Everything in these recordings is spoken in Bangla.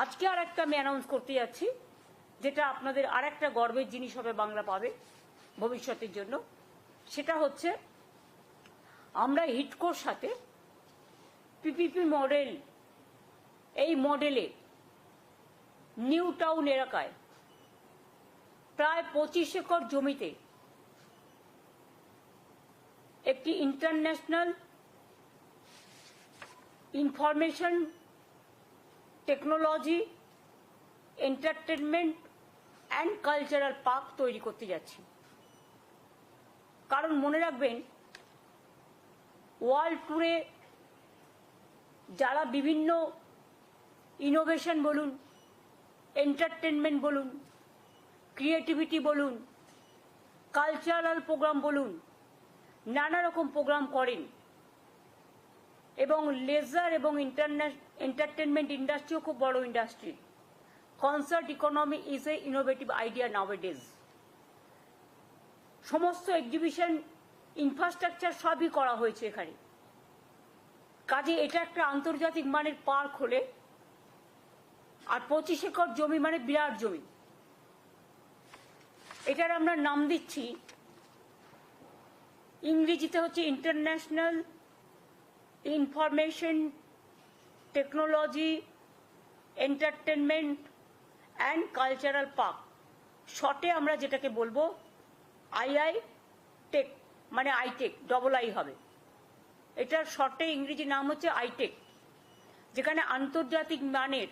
আজকে আর একটা আমি অ্যানাউন্স করতে যাচ্ছি, যেটা আপনাদের আর একটা গর্বের জিনিস হবে, বাংলা পাবে ভবিষ্যতের জন্য। সেটা হচ্ছে আমরা হিডকোর সাথে পিপিপি মডেল, এই মডেলে নিউ টাউন এলাকায় প্রায় 25 একর জমিতে একটি international information technology entertainment and cultural park তৈরি করতে যাচ্ছি। কারণ মনে রাখবেন, ওয়ার্ল্ড ট্যুরে যারা বিভিন্ন ইনোভেশন বলুন, এন্টারটেনমেন্ট বলুন, ক্রিয়েটিভিটি বলুন, কালচারাল প্রোগ্রাম বলুন, নানা রকম প্রোগ্রাম করেন, এবং লেজার এবং এন্টারটেনমেন্ট ইন্ডাস্ট্রিও খুব বড় industry. Concert economy is a innovative idea নাওয়াডেজ। সমস্ত এক্সিবিশন ইনফ্রাস্ট্রাকচার সবই করা হয়েছে এখানে। কাজে এটা একটা আন্তর্জাতিক মানের পার্ক হলে, আর 25 একর জমি মানে বিরাট জমি। এটার আমরা নাম দিচ্ছি, ইংরেজিতে হচ্ছে international information technology entertainment and cultural park. শর্টে আমরা যেটাকে বলবো আইআই টেক, মানে আইটেক, ডবল আই হবে। এটার শর্টে ইংরেজি নাম হচ্ছে আইটেক, যেখানে আন্তর্জাতিক মানের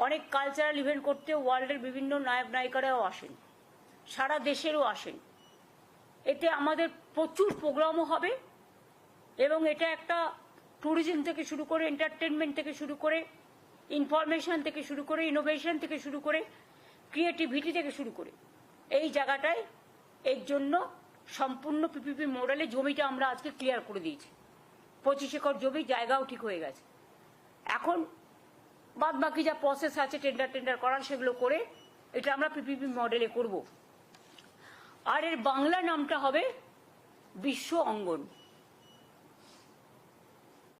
অনেক কালচারাল ইভেন্ট করতে ওয়ার্ল্ডের বিভিন্ন নায়ক নায়িকারাও আসেন, সারা দেশেরও আসেন। এতে আমাদের প্রচুর প্রোগ্রামও হবে, এবং এটা একটা ট্যুরিজম থেকে শুরু করে, এন্টারটেনমেন্ট থেকে শুরু করে, ইনফরমেশন থেকে শুরু করে, ইনোভেশন থেকে শুরু করে, ক্রিয়েটিভিটি থেকে শুরু করে, এই জায়গাটায় এর জন্য সম্পূর্ণ পিপিপি মডেলে জমিটা আমরা আজকে ক্লিয়ার করে দিয়েছি। 25 একর জমি, জায়গাও ঠিক হয়ে গেছে। এখন বাদ বাকি যা প্রসেস আছে টেন্ডার করার, সেগুলো করে এটা আমরা পিপিপি মডেলে করব। আর এর বাংলা নামটা হবে বিশ্ব অঙ্গন।